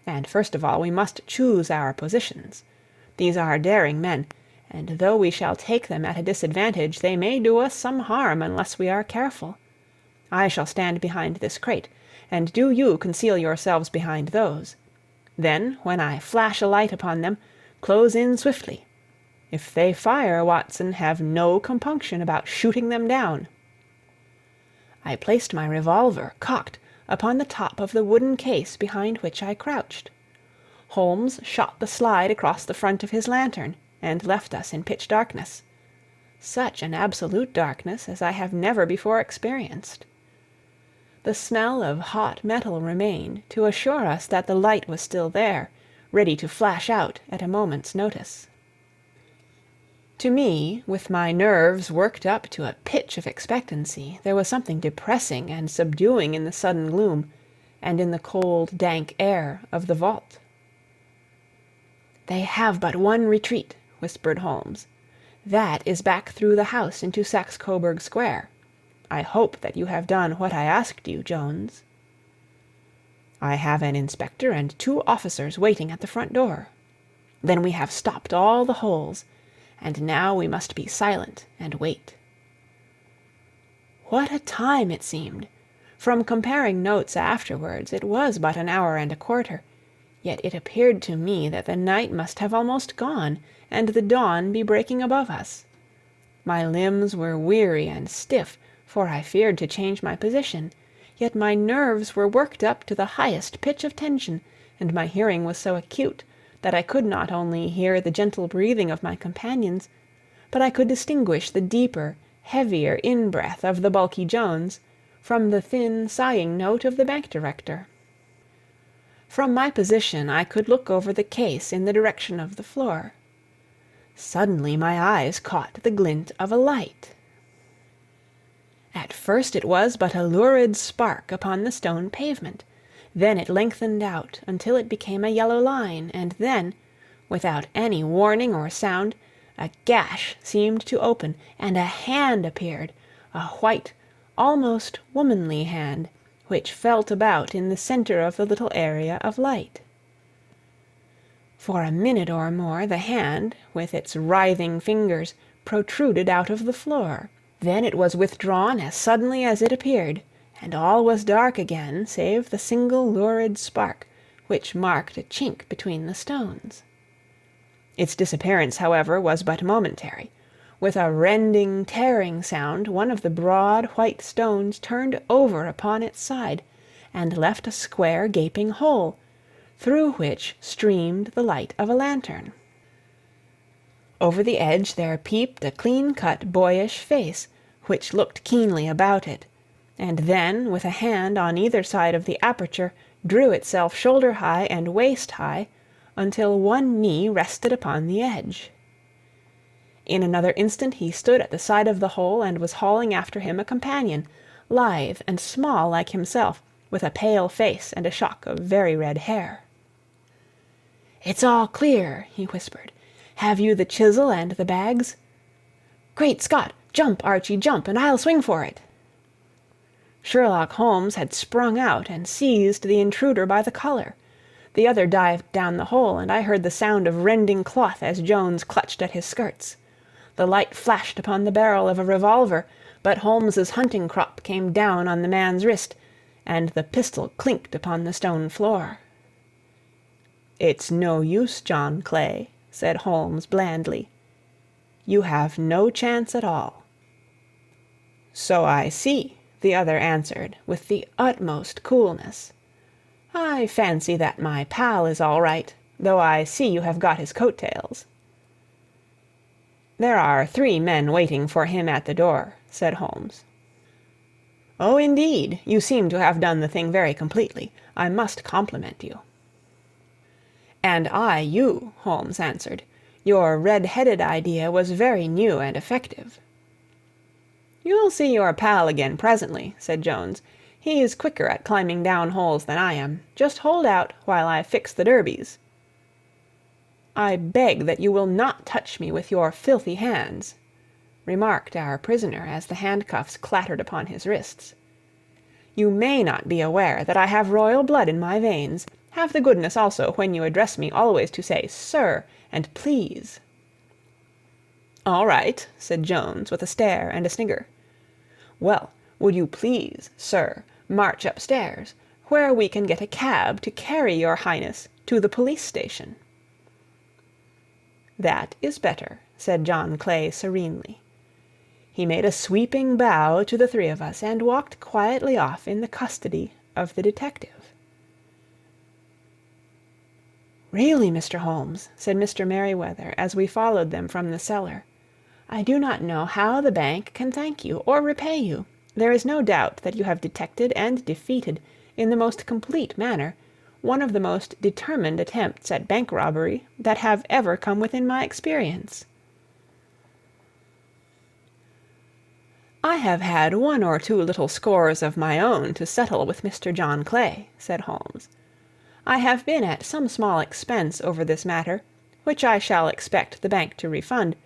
And first of all we must choose our positions. These are daring men, and though we shall take them at a disadvantage, they may do us some harm unless we are careful. I shall stand behind this crate, and do you conceal yourselves behind those. Then, when I flash a light upon them, close in swiftly. If they fire, Watson, have no compunction about shooting them down." I placed my revolver, cocked, upon the top of the wooden case behind which I crouched. Holmes shot the slide across the front of his lantern, and left us in pitch darkness. Such an absolute darkness as I have never before experienced. The smell of hot metal remained to assure us that the light was still there, ready to flash out at a moment's notice. To me, with my nerves worked up to a pitch of expectancy, there was something depressing and subduing in the sudden gloom, and in the cold, dank air of the vault. "They have but one retreat," whispered Holmes. "That is back through the house into Saxe-Coburg Square. I hope that you have done what I asked you, Jones." "I have an inspector and 2 officers waiting at the front door." "Then we have stopped all the holes, and now we must be silent and wait." What a time it seemed! From comparing notes afterwards, it was but an hour and a quarter, yet it appeared to me that the night must have almost gone, and the dawn be breaking above us. My limbs were weary and stiff, for I feared to change my position, yet my nerves were worked up to the highest pitch of tension, and my hearing was so acute that I could not only hear the gentle breathing of my companions, but I could distinguish the deeper, heavier in-breath of the bulky Jones from the thin, sighing note of the bank director. From my position I could look over the case in the direction of the floor. Suddenly my eyes caught the glint of a light. At first it was but a lurid spark upon the stone pavement. Then it lengthened out until it became a yellow line, and then, without any warning or sound, a gash seemed to open, and a hand appeared, a white, almost womanly hand, which felt about in the center of the little area of light. For a minute or more the hand, with its writhing fingers, protruded out of the floor. Then it was withdrawn as suddenly as it appeared, and all was dark again save the single lurid spark, which marked a chink between the stones. Its disappearance, however, was but momentary. With a rending, tearing sound, one of the broad white stones turned over upon its side, and left a square gaping hole, through which streamed the light of a lantern. Over the edge there peeped a clean-cut, boyish face, which looked keenly about it, and then, with a hand on either side of the aperture, drew itself shoulder-high and waist-high, until one knee rested upon the edge. In another instant he stood at the side of the hole and was hauling after him a companion, lithe and small like himself, with a pale face and a shock of very red hair. "It's all clear," he whispered. "Have you the chisel and the bags?" "Great Scott! Jump, Archie, jump, and I'll swing for it." Sherlock Holmes had sprung out and seized the intruder by the collar. The other dived down the hole, and I heard the sound of rending cloth as Jones clutched at his skirts. The light flashed upon the barrel of a revolver, but Holmes's hunting crop came down on the man's wrist, and the pistol clinked upon the stone floor. "It's no use, John Clay," said Holmes blandly. "You have no chance at all." "So I see," the other answered, with the utmost coolness. "I fancy that my pal is all right, though I see you have got his coat-tails." "There are 3 men waiting for him at the door," said Holmes. "Oh, indeed! You seem to have done the thing very completely. I must compliment you." "And I you," Holmes answered. "Your red-headed idea was very new and effective." "You'll see your pal again presently," said Jones. "He's quicker at climbing down holes than I am. Just hold out while I fix the derbies." "I beg that you will not touch me with your filthy hands," remarked our prisoner as the handcuffs clattered upon his wrists. "You may not be aware that I have royal blood in my veins. Have the goodness also, when you address me, always to say 'sir' and 'please.'" "All right," said Jones, with a stare and a snigger. "Well, would you please, sir, march upstairs, where we can get a cab to carry your highness to the police station?" "That is better," said John Clay serenely. He made a sweeping bow to the 3 of us, and walked quietly off in the custody of the detective. "Really, Mr. Holmes," said Mr. Merryweather, as we followed them from the cellar, "I do not know how the bank can thank you or repay you. There is no doubt that you have detected and defeated, in the most complete manner, one of the most determined attempts at bank robbery that have ever come within my experience." "I have had 1 or 2 little scores of my own to settle with Mr. John Clay," said Holmes. "I have been at some small expense over this matter, which I shall expect the bank to refund,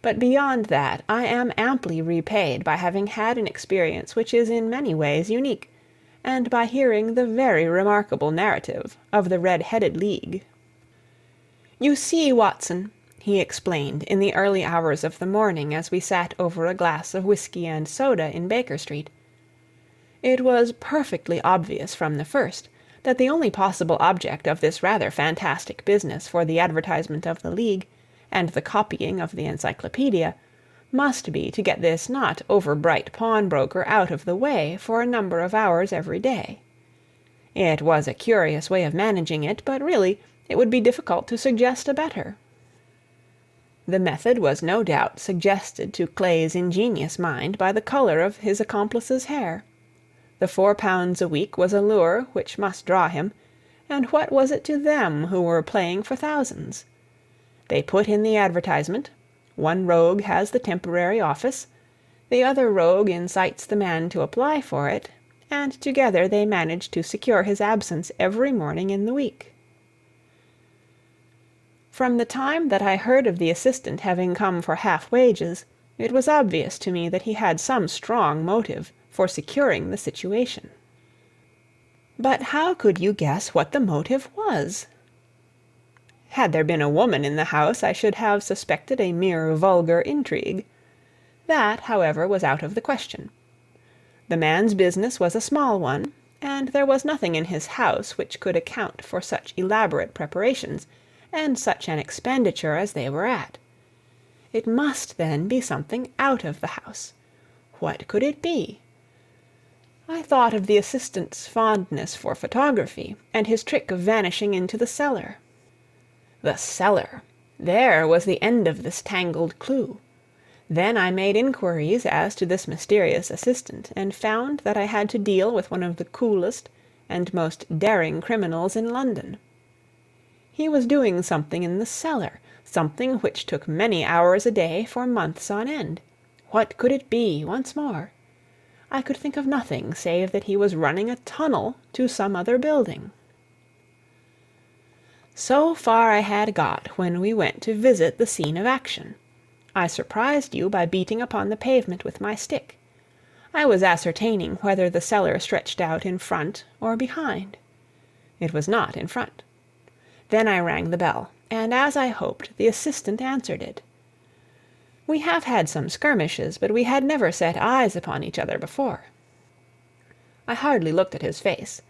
but beyond that I am amply repaid by having had an experience which is in many ways unique, and by hearing the very remarkable narrative of the Red-Headed League. You see, Watson," he explained in the early hours of the morning as we sat over a glass of whiskey and soda in Baker Street, "it was perfectly obvious from the first that the only possible object of this rather fantastic business for the advertisement of the League, and the copying of the encyclopedia, must be to get this not over-bright pawnbroker out of the way for a number of hours every day. It was a curious way of managing it, but really it would be difficult to suggest a better. The method was no doubt suggested to Clay's ingenious mind by the color of his accomplice's hair. The £4 a week was a lure which must draw him, and what was it to them who were playing for thousands? They put in the advertisement, one rogue has the temporary office, the other rogue incites the man to apply for it, and together they managed to secure his absence every morning in the week. From the time that I heard of the assistant having come for half wages, it was obvious to me that he had some strong motive for securing the situation. But how could you guess what the motive was? Had there been a woman in the house, I should have suspected a mere vulgar intrigue. That, however, was out of the question. The man's business was a small one, and there was nothing in his house which could account for such elaborate preparations and such an expenditure as they were at. It must, then, be something out of the house. What could it be? I thought of the assistant's fondness for photography, and his trick of vanishing into the cellar. The cellar! There was the end of this tangled clue. Then I made inquiries as to this mysterious assistant, and found that I had to deal with one of the coolest and most daring criminals in London. He was doing something in the cellar, something which took many hours a day for months on end. What could it be, once more? I could think of nothing save that he was running a tunnel to some other building. So far I had got when we went to visit the scene of action. I surprised you by beating upon the pavement with my stick. I was ascertaining whether the cellar stretched out in front or behind. It was not in front. Then I rang the bell, and as I hoped, the assistant answered it. We have had some skirmishes, but we had never set eyes upon each other before. I hardly looked at his face.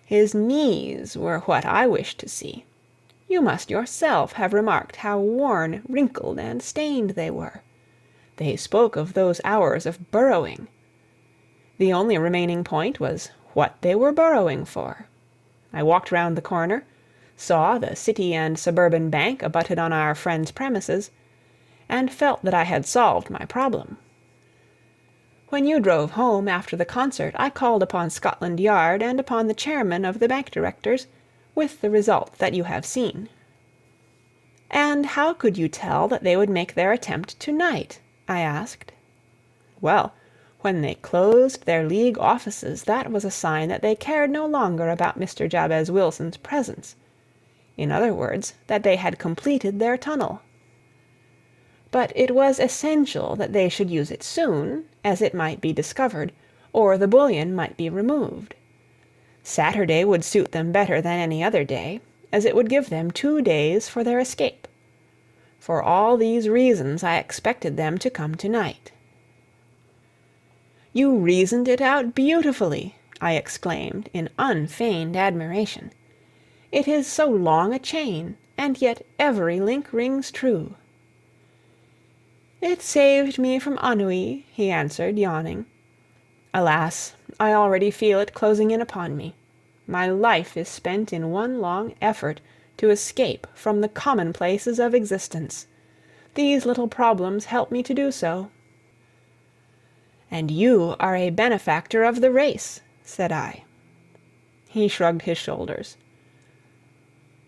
His knees were what I wished to see. You must yourself have remarked how worn, wrinkled, and stained they were. They spoke of those hours of burrowing. The only remaining point was what they were burrowing for. I walked round the corner, saw the City and Suburban Bank abutted on our friend's premises, and felt that I had solved my problem. When you drove home after the concert, I called upon Scotland Yard and upon the chairman of the bank directors, with the result that you have seen. And how could you tell that they would make their attempt to-night? I asked. Well, when they closed their League offices, that was a sign that they cared no longer about Mr. Jabez Wilson's presence. In other words, that they had completed their tunnel. But it was essential that they should use it soon, as it might be discovered, or the bullion might be removed. Saturday would suit them better than any other day, as it would give them 2 days for their escape. For all these reasons I expected them to come to-night. You reasoned it out beautifully, I exclaimed in unfeigned admiration. It is so long a chain, and yet every link rings true. It saved me from ennui, he answered, yawning. Alas, I already feel it closing in upon me. My life is spent in one long effort to escape from the commonplaces of existence. These little problems help me to do so. And you are a benefactor of the race, said I. He shrugged his shoulders.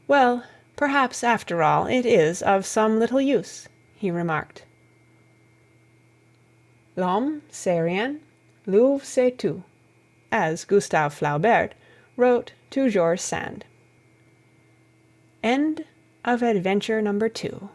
Well, perhaps after all it is of some little use, he remarked. L'homme c'est rien, l'œuvre c'est tout, as Gustave Flaubert wrote to George Sand. End of adventure number 2.